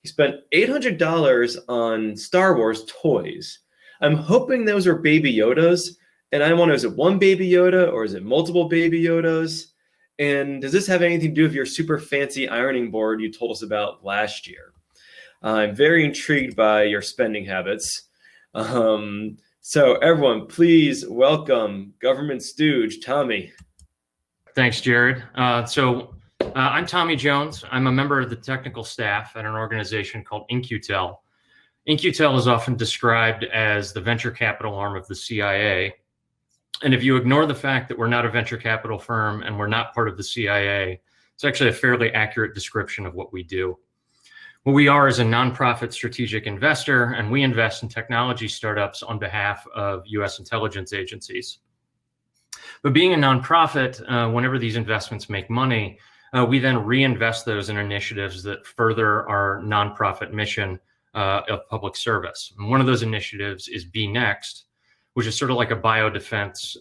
He spent $800 on Star Wars toys. I'm hoping those are Baby Yodas, and I wonder, is it one Baby Yoda or is it multiple Baby Yodas? And does this have anything to do with your super fancy ironing board you told us about last year? I'm very intrigued by your spending habits. So everyone, please welcome government stooge, Tommy. Thanks, Jared. I'm Tommy Jones. I'm a member of the technical staff at an organization called In-Q-Tel. In-Q-Tel is often described as the venture capital arm of the CIA. And if you ignore the fact that we're not a venture capital firm and we're not part of the CIA, it's actually a fairly accurate description of what we do. What we are is a nonprofit strategic investor, and we invest in technology startups on behalf of US intelligence agencies. But being a nonprofit, whenever these investments make money, we then reinvest those in initiatives that further our nonprofit mission of public service. And one of those initiatives is Be Next, which is sort of like a biodefense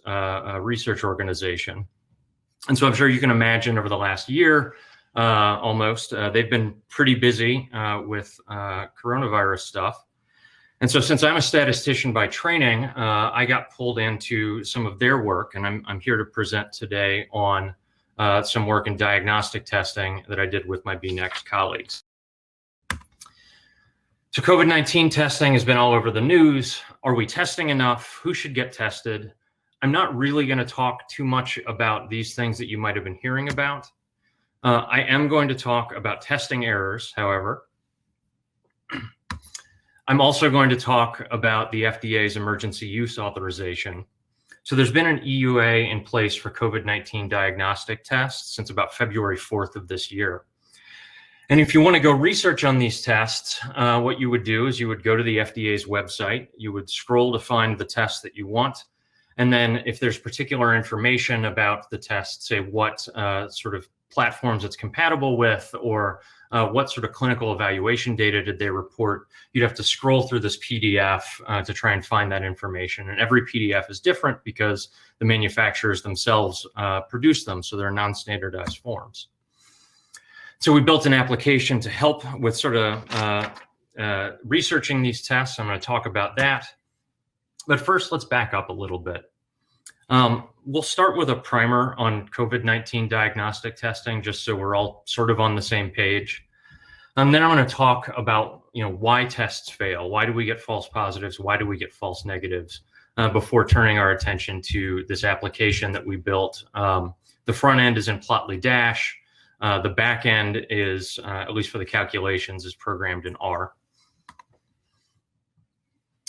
research organization. And so I'm sure you can imagine over the last year, almost, they've been pretty busy with coronavirus stuff. And so since I'm a statistician by training, I got pulled into some of their work, and I'm here to present today on some work in diagnostic testing that I did with my Be Next colleagues. So COVID-19 testing has been all over the news. Are we testing enough? Who should get tested? I'm not really going to talk too much about these things that you might have been hearing about. I am going to talk about testing errors, however. I'm also going to talk about the FDA's emergency use authorization. So there's been an EUA in place for COVID-19 diagnostic tests since about February 4th of this year. And if you want to go research on these tests, what you would do is you would go to the FDA's website, you would scroll to find the test that you want. And then if there's particular information about the test, say what sort of platforms it's compatible with, or what sort of clinical evaluation data did they report, you'd have to scroll through this PDF to try and find that information. And every PDF is different because the manufacturers themselves produce them, so they're non-standardized forms. So we built an application to help with sort of researching these tests. I'm going to talk about that. But first, let's back up a little bit. We'll start with a primer on COVID-19 diagnostic testing, just so we're all sort of on the same page. And then I'm going to talk about, why tests fail. Why do we get false positives? Why do we get false negatives? Before turning our attention to this application that we built. The front end is in Plotly Dash. The back end is, at least for the calculations, is programmed in R.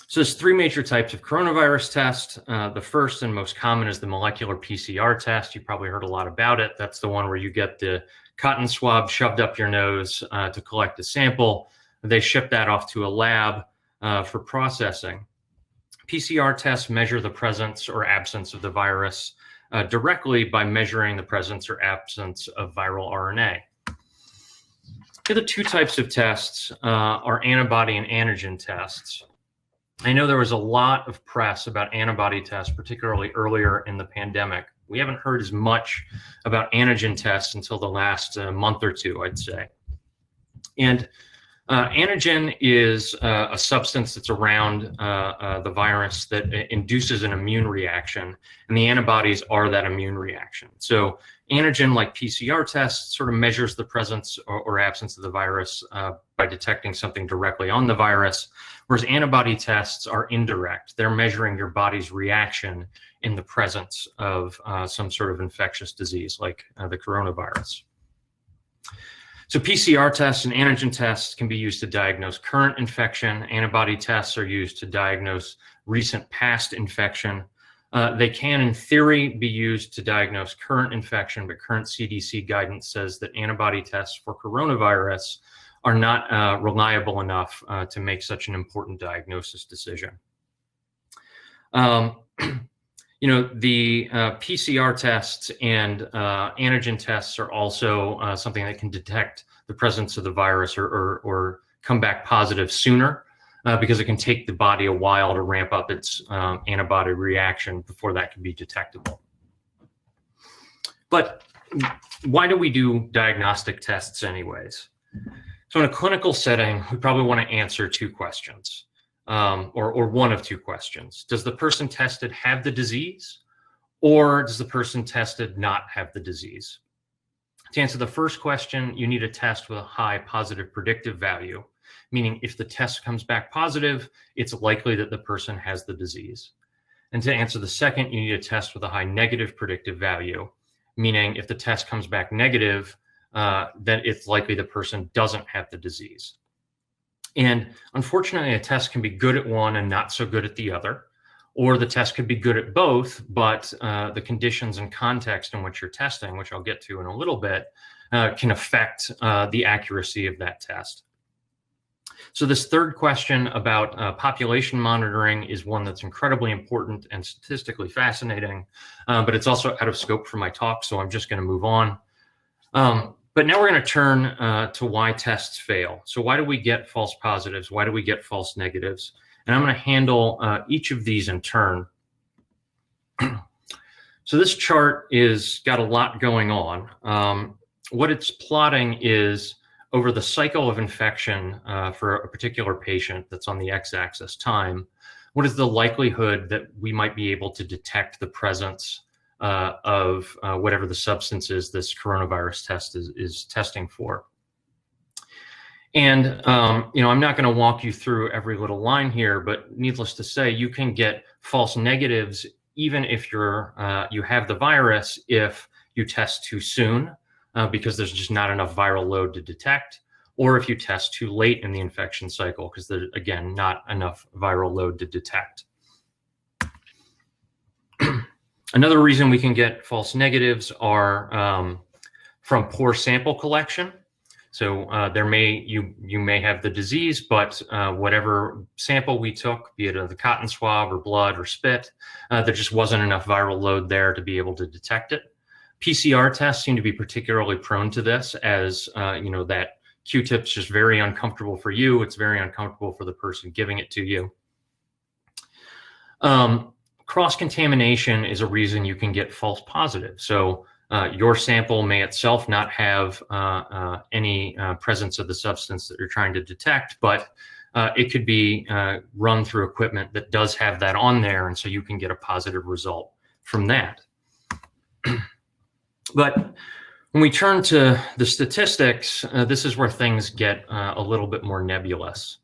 So there's three major types of coronavirus tests. The first and most common is the molecular PCR test. You probably heard a lot about it. That's the one where you get the cotton swab shoved up your nose to collect a sample. They ship that off to a lab for processing. PCR tests measure the presence or absence of the virus directly by measuring the presence or absence of viral RNA. The other two types of tests are antibody and antigen tests. I know there was a lot of press about antibody tests, particularly earlier in the pandemic. We haven't heard as much about antigen tests until the last month or two, I'd say. And antigen is a substance that's around the virus that induces an immune reaction, and the antibodies are that immune reaction. So antigen, like PCR tests, sort of measures the presence or absence of the virus by detecting something directly on the virus, whereas antibody tests are indirect. They're measuring your body's reaction in the presence of some sort of infectious disease like the coronavirus. So PCR tests and antigen tests can be used to diagnose current infection. Antibody tests are used to diagnose recent past infection. They can, in theory, be used to diagnose current infection, but current CDC guidance says that antibody tests for coronavirus are not reliable enough to make such an important diagnosis decision. The PCR tests and antigen tests are also something that can detect the presence of the virus or come back positive sooner because it can take the body a while to ramp up its antibody reaction before that can be detectable. But why do we do diagnostic tests anyways? So in a clinical setting, we probably want to answer two questions, or one of two questions. Does the person tested have the disease, or does the person tested not have the disease? To answer the first question, you need a test with a high positive predictive value, meaning if the test comes back positive, it's likely that the person has the disease. And to answer the second, you need a test with a high negative predictive value, meaning if the test comes back negative, then it's likely the person doesn't have the disease. And unfortunately, a test can be good at one and not so good at the other, or the test could be good at both, but the conditions and context in which you're testing, which I'll get to in a little bit, can affect the accuracy of that test. So this third question about population monitoring is one that's incredibly important and statistically fascinating, but it's also out of scope for my talk, so I'm just going to move on. But now we're going to turn to why tests fail. So why do we get false positives? Why do we get false negatives? And I'm going to handle each of these in turn. So this chart is got a lot going on. What it's plotting is over the cycle of infection for a particular patient that's on the x-axis time, what is the likelihood that we might be able to detect the presence of whatever the substance is this coronavirus test is testing for. And, I'm not going to walk you through every little line here, but needless to say, you can get false negatives even if you have the virus if you test too soon because there's just not enough viral load to detect, or if you test too late in the infection cycle because there's, again, not enough viral load to detect. Another reason we can get false negatives are from poor sample collection. So you may have the disease, but whatever sample we took, be it the cotton swab or blood or spit, there just wasn't enough viral load there to be able to detect it. PCR tests seem to be particularly prone to this, as that Q-tip's just very uncomfortable for you. It's very uncomfortable for the person giving it to you. Cross-contamination is a reason you can get false positives. So your sample may itself not have any presence of the substance that you're trying to detect, but it could be run through equipment that does have that on there, and so you can get a positive result from that. But when we turn to the statistics, this is where things get a little bit more nebulous.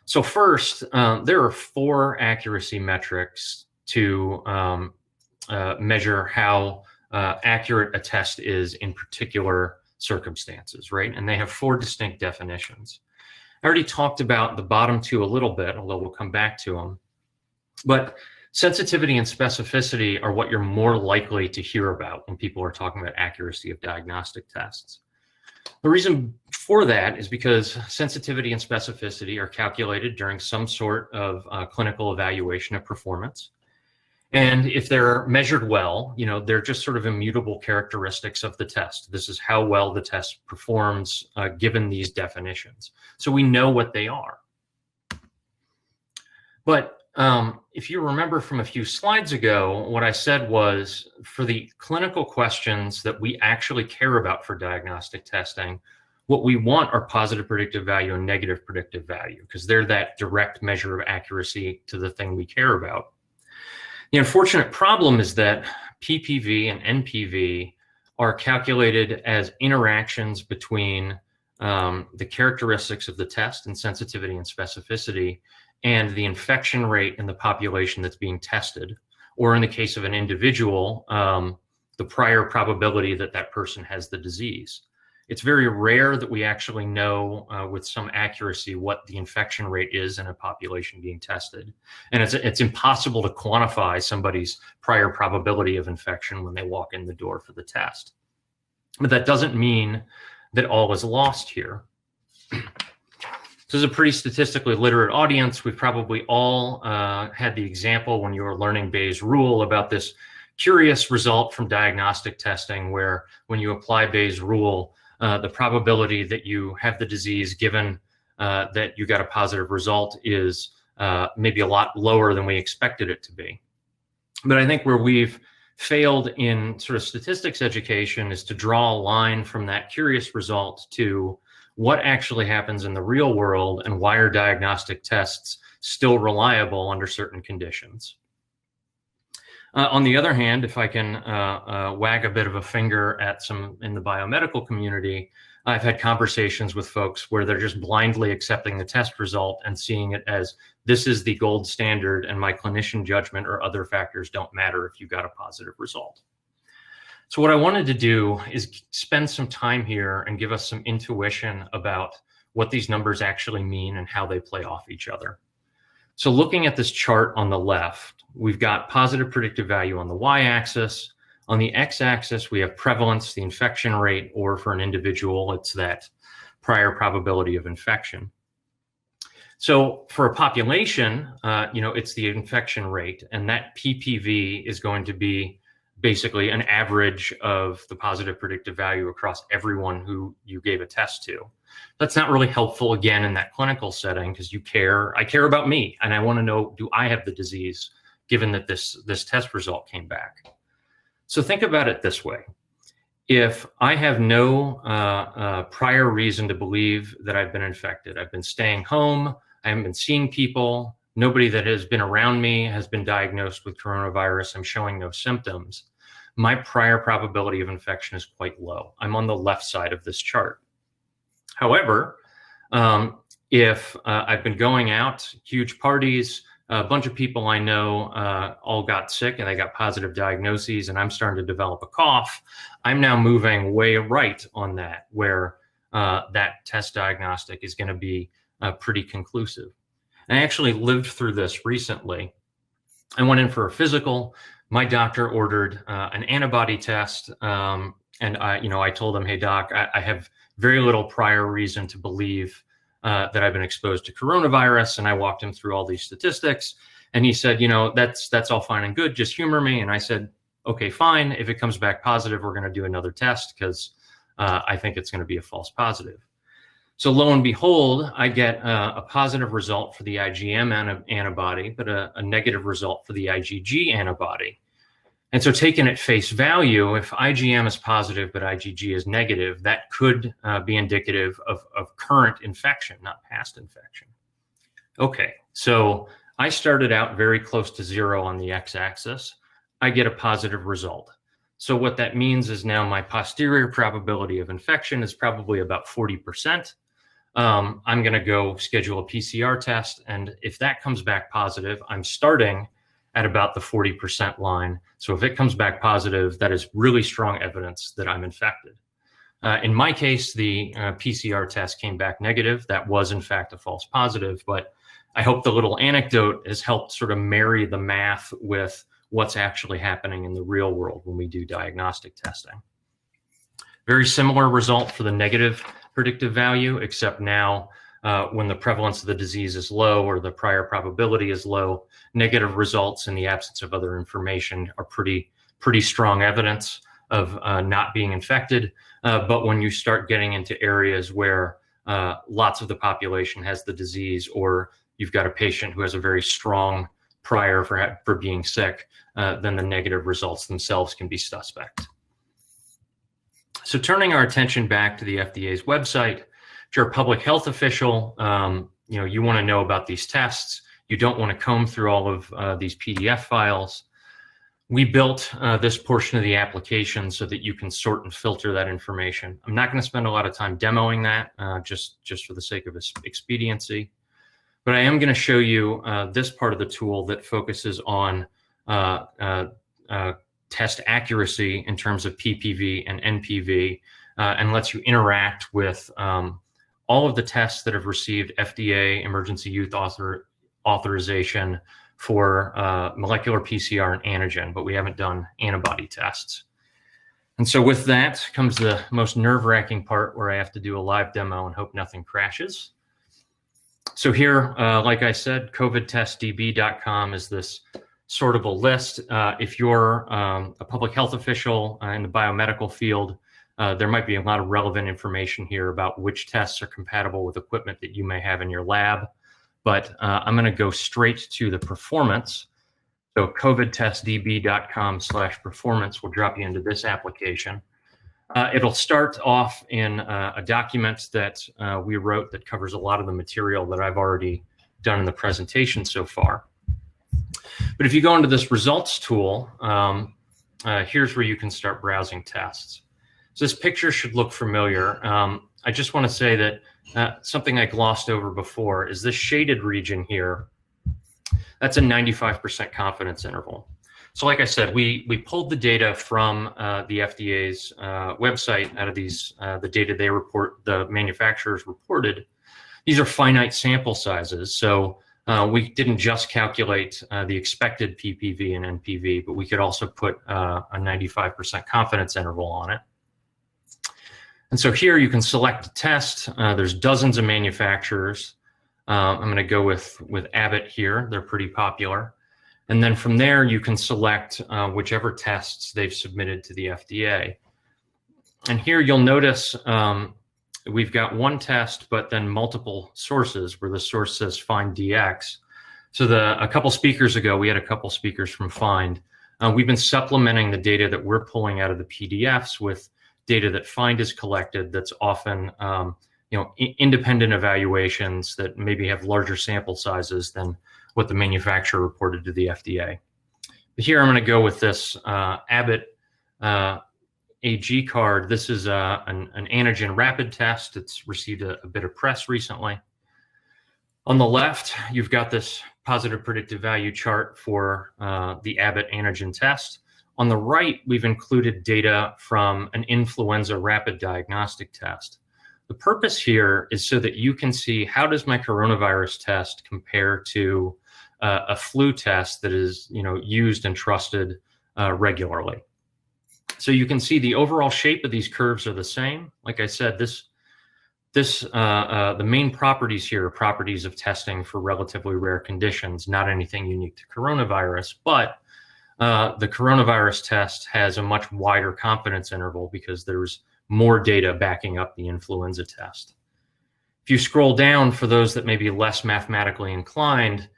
So first, there are 4 accuracy metrics to measure how accurate a test is in particular circumstances, right? And they have 4 distinct definitions. I already talked about the bottom 2 a little bit, although we'll come back to them. But sensitivity and specificity are what you're more likely to hear about when people are talking about accuracy of diagnostic tests. The reason for that is because sensitivity and specificity are calculated during some sort of clinical evaluation of performance. And if they're measured well, they're just sort of immutable characteristics of the test. This is how well the test performs given these definitions. So we know what they are. But if you remember from a few slides ago, what I said was for the clinical questions that we actually care about for diagnostic testing, what we want are positive predictive value and negative predictive value, because they're that direct measure of accuracy to the thing we care about. The unfortunate problem is that PPV and NPV are calculated as interactions between the characteristics of the test and sensitivity and specificity and the infection rate in the population that's being tested, or in the case of an individual, the prior probability that that person has the disease. It's very rare that we actually know with some accuracy what the infection rate is in a population being tested. And it's impossible to quantify somebody's prior probability of infection when they walk in the door for the test. But that doesn't mean that all is lost here. This is a pretty statistically literate audience. We've probably all had the example when you were learning Bayes' rule about this curious result from diagnostic testing where when you apply Bayes' rule, the probability that you have the disease given that you got a positive result is maybe a lot lower than we expected it to be. But I think where we've failed in sort of statistics education is to draw a line from that curious result to what actually happens in the real world and why are diagnostic tests still reliable under certain conditions. On the other hand, if I can wag a bit of a finger at some in the biomedical community, I've had conversations with folks where they're just blindly accepting the test result and seeing it as this is the gold standard and my clinician judgment or other factors don't matter if you got a positive result. So what I wanted to do is spend some time here and give us some intuition about what these numbers actually mean and how they play off each other. So looking at this chart on the left, we've got positive predictive value on the y-axis. On the x-axis, we have prevalence, the infection rate, or for an individual, it's that prior probability of infection. So for a population, it's the infection rate, and that PPV is going to be basically an average of the positive predictive value across everyone who you gave a test to. That's not really helpful, again, in that clinical setting because I care about me, and I want to know, do I have the disease, given that this test result came back? So think about it this way. If I have no prior reason to believe that I've been infected, I've been staying home, I haven't been seeing people, nobody that has been around me has been diagnosed with coronavirus, I'm showing no symptoms, my prior probability of infection is quite low. I'm on the left side of this chart. However, if I've been going out, huge parties, a bunch of people I know all got sick and they got positive diagnoses and I'm starting to develop a cough, I'm now moving way right on that, where that test diagnostic is going to be pretty conclusive. I actually lived through this recently. I went in for a physical. My doctor ordered an antibody test, and I told him, "Hey doc, I have very little prior reason to believe that I've been exposed to coronavirus," and I walked him through all these statistics, and he said, that's all fine and good, just humor me. And I said, okay, fine. If it comes back positive, we're going to do another test because I think it's going to be a false positive. So lo and behold, I get a positive result for the IgM antibody, but a negative result for the IgG antibody. And so taken at face value, if IgM is positive but IgG is negative, that could be indicative of current infection, not past infection. Okay, so I started out very close to 0 on the x-axis. I get a positive result. So what that means is now my posterior probability of infection is probably about 40%. I'm going to go schedule a PCR test, and if that comes back positive, I'm starting at about the 40% line. So if it comes back positive, that is really strong evidence that I'm infected. In my case, the PCR test came back negative. That was in fact a false positive, but I hope the little anecdote has helped sort of marry the math with what's actually happening in the real world when we do diagnostic testing. Very similar result for the negative predictive value, except now when the prevalence of the disease is low or the prior probability is low, negative results in the absence of other information are pretty strong evidence of not being infected. But when you start getting into areas where lots of the population has the disease, or you've got a patient who has a very strong prior for being sick, then the negative results themselves can be suspect. So turning our attention back to the FDA's website, if you're a public health official, you want to know about these tests. You don't want to comb through all of these PDF files. We built this portion of the application so that you can sort and filter that information. I'm not going to spend a lot of time demoing that, just for the sake of expediency. But I am going to show you this part of the tool that focuses on test accuracy in terms of PPV and NPV, and lets you interact with all of the tests that have received FDA emergency use authorization for molecular PCR and antigen, but we haven't done antibody tests. And so with that comes the most nerve-wracking part, where I have to do a live demo and hope nothing crashes. So here, like I said, covidtestdb.com is this sortable list. If you're a public health official in the biomedical field, there might be a lot of relevant information here about which tests are compatible with equipment that you may have in your lab. But I'm going to go straight to the performance. So covidtestdb.com/performance will drop you into this application. It'll start off in a document that we wrote that covers a lot of the material that I've already done in the presentation so far. But if you go into this results tool, here's where you can start browsing tests. So this picture should look familiar. I just want to say that something I glossed over before is this shaded region here. That's a 95% confidence interval. So like I said, we pulled the data from the FDA's website out of these, the data they report, the manufacturers reported. These are finite sample sizes. So we didn't just calculate the expected PPV and NPV, but we could also put a 95% confidence interval on it. And so here you can select a test. There's dozens of manufacturers. I'm going to go with Abbott here. They're pretty popular. And then from there, you can select whichever tests they've submitted to the FDA. And here you'll notice we've got one test, but then multiple sources where the source says Find DX. So a couple speakers ago, we had a couple speakers from Find. We've been supplementing the data that we're pulling out of the PDFs with data that Find has collected that's often independent evaluations that maybe have larger sample sizes than what the manufacturer reported to the FDA. But here I'm going to go with this Abbott AG card. This is an antigen rapid test. It's received a bit of press recently. On the left, you've got this positive predictive value chart for the Abbott antigen test. On the right, we've included data from an influenza rapid diagnostic test. The purpose here is so that you can see how does my coronavirus test compare to a flu test that is used and trusted regularly. So you can see the overall shape of these curves are the same. Like I said, the main properties here are properties of testing for relatively rare conditions, not anything unique to coronavirus, but the coronavirus test has a much wider confidence interval because there's more data backing up the influenza test. If you scroll down, for those that may be less mathematically inclined,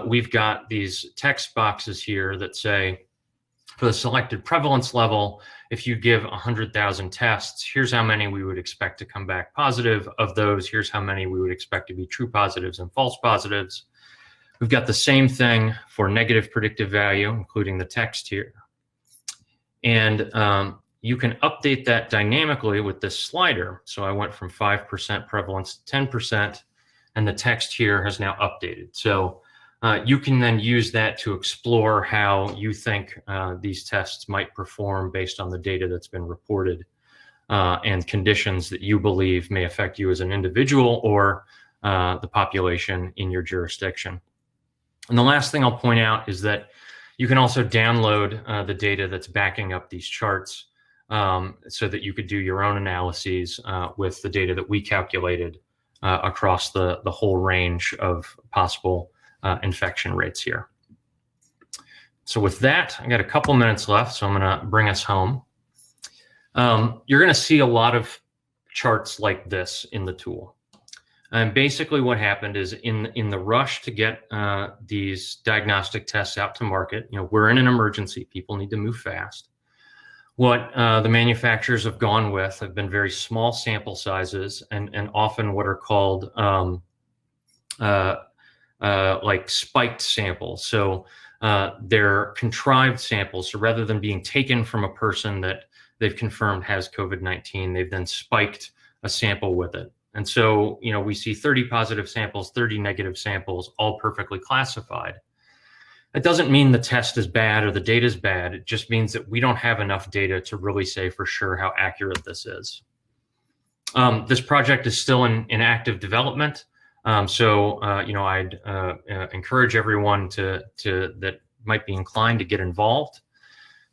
we've got these text boxes here that say, for the selected prevalence level, if you give 100,000 tests, here's how many we would expect to come back positive. Of those, here's how many we would expect to be true positives and false positives. We've got the same thing for negative predictive value, including the text here. And you can update that dynamically with this slider. So I went from 5% prevalence to 10%, and the text here has now updated. So you can then use that to explore how you think these tests might perform based on the data that's been reported and conditions that you believe may affect you as an individual or the population in your jurisdiction. And the last thing I'll point out is that you can also download the data that's backing up these charts so that you could do your own analyses with the data that we calculated across the whole range of possible infection rates here. So with that, I got a couple minutes left, so I'm going to bring us home. You're going to see a lot of charts like this in the tool. And basically what happened is in the rush to get these diagnostic tests out to market, we're in an emergency, people need to move fast. What the manufacturers have gone with have been very small sample sizes and often what are called like spiked samples. So they're contrived samples. So rather than being taken from a person that they've confirmed has COVID-19, they've then spiked a sample with it. And so, we see 30 positive samples, 30 negative samples, all perfectly classified. That doesn't mean the test is bad or the data is bad. It just means that we don't have enough data to really say for sure how accurate this is. This project is still in active development. I'd encourage everyone that might be inclined to get involved.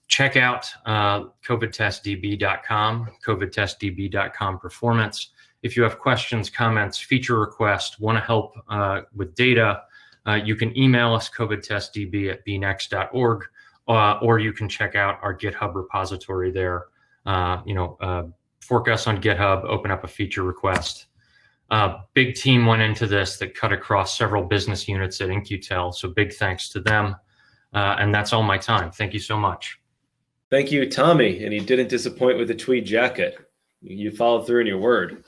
Check out covidtestdb.com, covidtestdb.com performance. If you have questions, comments, feature requests, want to help with data, you can email us covidtestdb@bnext.org, or you can check out our GitHub repository there. Fork us on GitHub, open up a feature request. Big team went into this that cut across several business units at In-Q-Tel, so big thanks to them. And that's all my time. Thank you so much. Thank you, Tommy. And he didn't disappoint with the tweed jacket. You followed through in your word.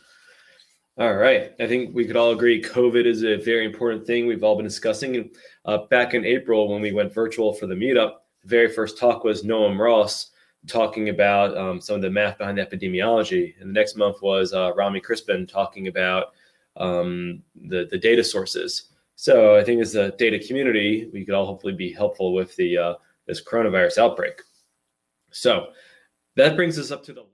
All right. I think we could all agree COVID is a very important thing we've all been discussing. Back in April, when we went virtual for the meetup, the very first talk was Noam Ross talking about some of the math behind epidemiology. And the next month was Rami Crispin talking about the data sources. So I think as a data community, we could all hopefully be helpful with this coronavirus outbreak. So that brings us up to the